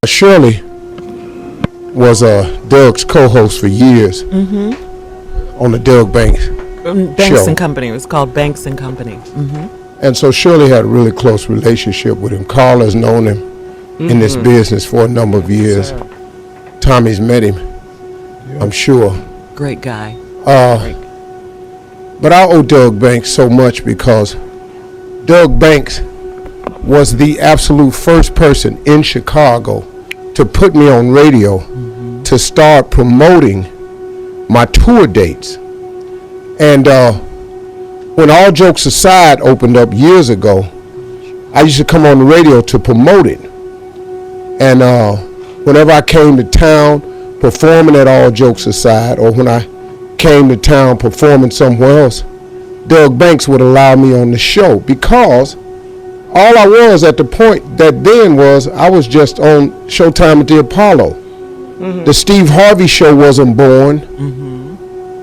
Shirley was Doug's co-host for years on the Doug Banks Banks show. and Company. It was called Banks and Company. And so Shirley had a really close relationship with him. Carl has known him in this business for a number of years. Tommy's met him, I'm sure. Great guy. But I owe Doug Banks so much because Doug Banks was the absolute first person in Chicago to put me on radio to start promoting my tour dates. And when All Jokes Aside opened up years ago, I used to come on the radio to promote it. And whenever I came to town performing at All Jokes Aside, or when I came to town performing somewhere else, Doug Banks would allow me on the show, because all I was at the point that then was I was just on Showtime at the Apollo. The Steve Harvey show wasn't born.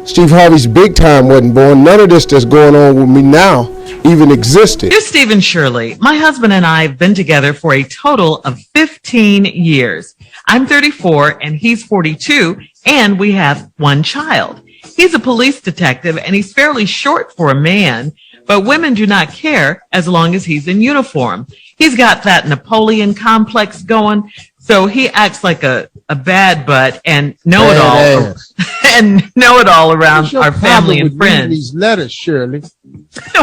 Steve Harvey's Big Time wasn't born. None of this that's going on with me now even existed. Dear Steve and Shirley, my husband and I have been together for a total of 15 years. I'm 34 and he's 42, and we have one child. He's a police detective and he's fairly short for a man, but women do not care as long as he's in uniform. He's got that Napoleon complex going, so he acts like a bad butt and know-it-all around our family and friends. These letters, Shirley.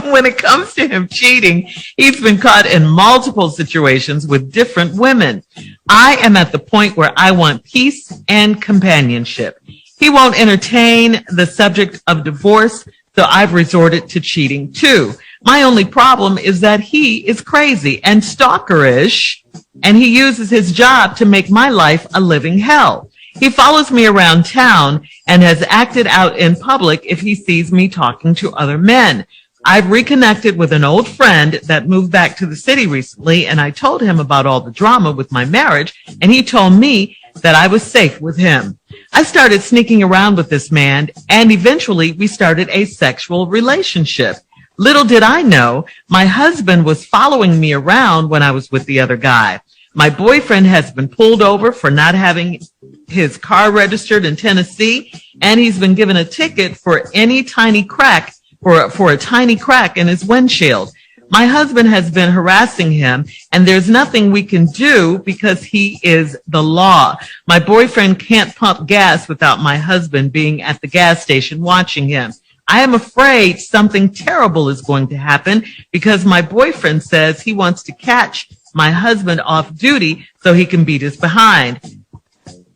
When it comes to him cheating, he's been caught in multiple situations with different women. I am at the point where I want peace and companionship. He won't entertain the subject of divorce, so I've resorted to cheating too. My only problem is that he is crazy and stalkerish, and he uses his job to make my life a living hell. He follows me around town and has acted out in public if he sees me talking to other men. I've reconnected with an old friend that moved back to the city recently, and I told him about all the drama with my marriage, and he told me that I was safe with him. I started sneaking around with this man, and eventually we started a sexual relationship. Little did I know, my husband was following me around when I was with the other guy. My boyfriend has been pulled over for not having his car registered in Tennessee, and he's been given a ticket for any tiny crack, for a tiny crack in his windshield. My husband has been harassing him, and there's nothing we can do because he is the law. My boyfriend can't pump gas without my husband being at the gas station watching him. I am afraid something terrible is going to happen because my boyfriend says he wants to catch my husband off duty so he can beat his behind.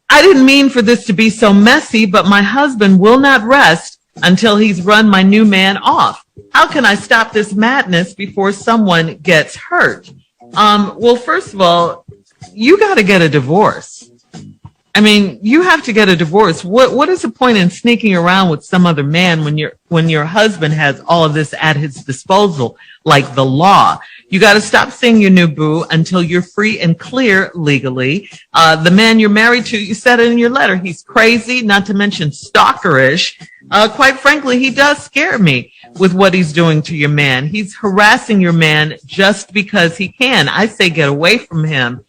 I didn't mean for this to be so messy, but my husband will not rest until he's run my new man off. How can I stop this madness before someone gets hurt? Well, first of all, you got to get a divorce. I mean, you have to get a divorce. What is the point in sneaking around with some other man when your husband has all of this at his disposal, like the law? You got to stop seeing your new boo until you're free and clear legally. The man you're married to, you said it in your letter, he's crazy, not to mention stalkerish. Quite frankly, he does scare me with what he's doing to your man. He's harassing your man just because he can. I say get away from him.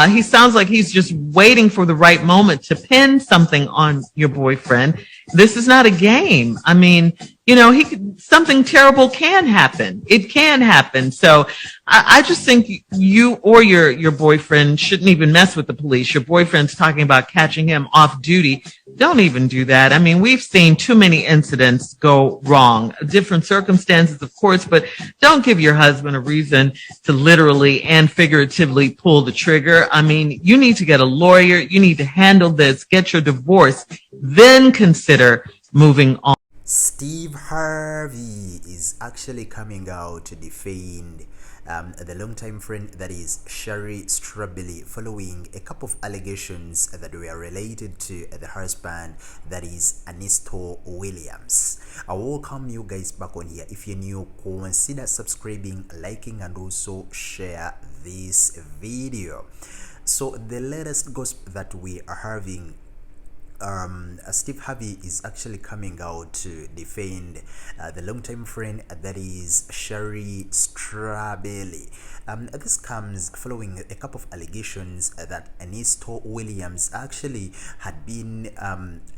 He sounds like he's just waiting for the right moment to pin something on your boyfriend. This is not a game. I mean, you know, something terrible can happen. It can happen. So I just think you or your boyfriend shouldn't even mess with the police. Your boyfriend's talking about catching him off duty. Don't even do that. I mean, we've seen too many incidents go wrong. Different circumstances, of course, but don't give your husband a reason to literally and figuratively pull the trigger. I mean, you need to get a lawyer. You need to handle this, get your divorce, then consider moving on. Steve Harvey is actually coming out to defend the longtime friend, that is Sheridyn Strawberry, following a couple of allegations that were related to the husband, that is Ernesto Williams. I welcome you guys back on here. If you're new, consider subscribing, liking, and also share this video. So the latest gossip that we are having Steve Harvey is actually coming out to defend the longtime friend that is Sherry Strabelli. This comes following a couple of allegations that Ernesto Williams actually had been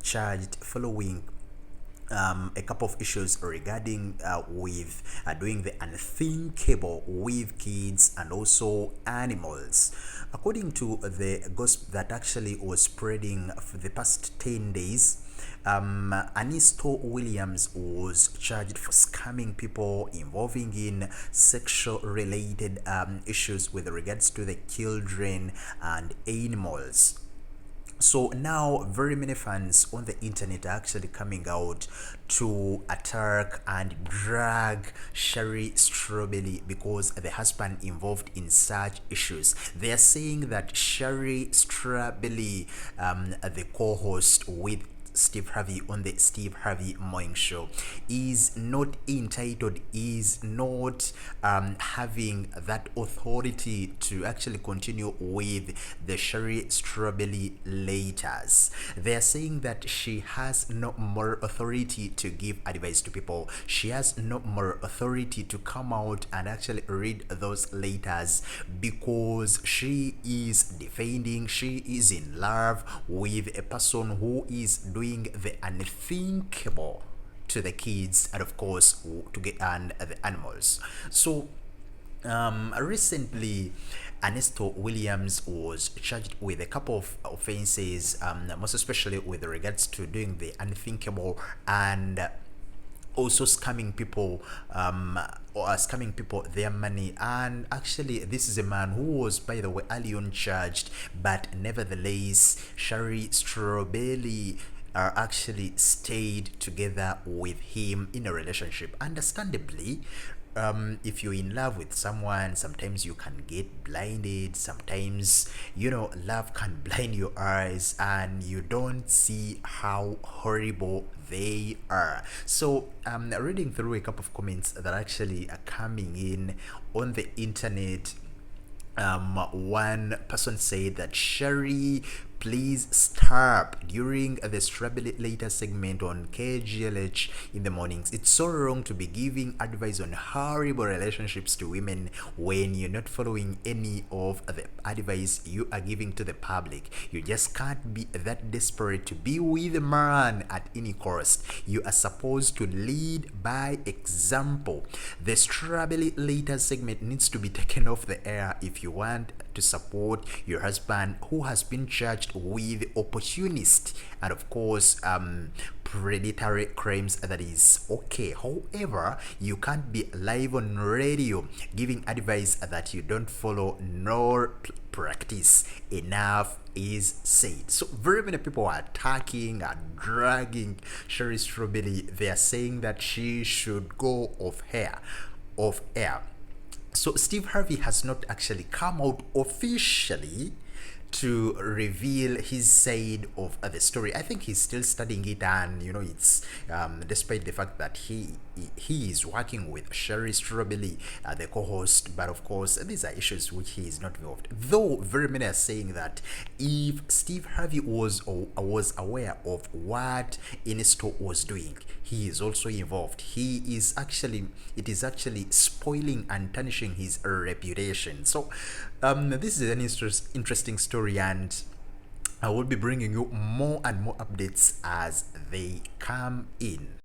charged following a couple of issues regarding with doing the unthinkable with kids and also animals. According to the gossip that actually was spreading for the past 10 days, Ernesto Williams was charged for scamming people involving in sexual related issues with regards to the children and animals. So now very many fans on the internet are actually coming out to attack and drag Sherry Strabelli because the husband involved in such issues. They are saying that Sherry Strabelli, the co-host with Steve Harvey on the Steve Harvey Morning Show, is not entitled, is not having that authority to actually continue with the Sherry Strabelli letters. They are saying that she has no more authority to give advice to people. She has no more authority to come out and actually read those letters because she is defending, she is in love with a person who is doing the unthinkable to the kids and of course to get and the animals. So recently Ernesto Williams was charged with a couple of offenses, most especially with regards to doing the unthinkable and also scamming people or scamming people their money. And actually this is a man who was, by the way, early on charged, but nevertheless Sherry Strabelli actually stayed together with him in a relationship. Understandably, if you're in love with someone, sometimes you can get blinded. Sometimes, you know, love can blind your eyes and you don't see how horrible they are. So I'm reading through a couple of comments that actually are coming in on the internet. One person said that Sherry, please stop during the Strabelli later segment on KGLH in the mornings. It's so wrong to be giving advice on horrible relationships to women when you're not following any of the advice you are giving to the public. You just can't be that desperate to be with a man at any cost. You are supposed to lead by example. The Strabelli later segment needs to be taken off the air if you want to support your husband who has been charged with opportunist and of course predatory crimes. That is okay. However, you can't be live on radio giving advice that you don't follow nor practice. Enough is said. So very many people are attacking and dragging Sherry Strabelli. They are saying that she should go off air. So Steve Harvey has not actually come out officially to reveal his side of the story. I think he's still studying it, and you know, it's despite the fact that he is working with Sherry Strabelli, the co-host, but of course these are issues which he is not involved. Though very many are saying that if Steve Harvey was aware of what Ernesto was doing, he is also involved. It is actually spoiling and tarnishing his reputation. So this is an interesting story, and I will be bringing you more and more updates as they come in.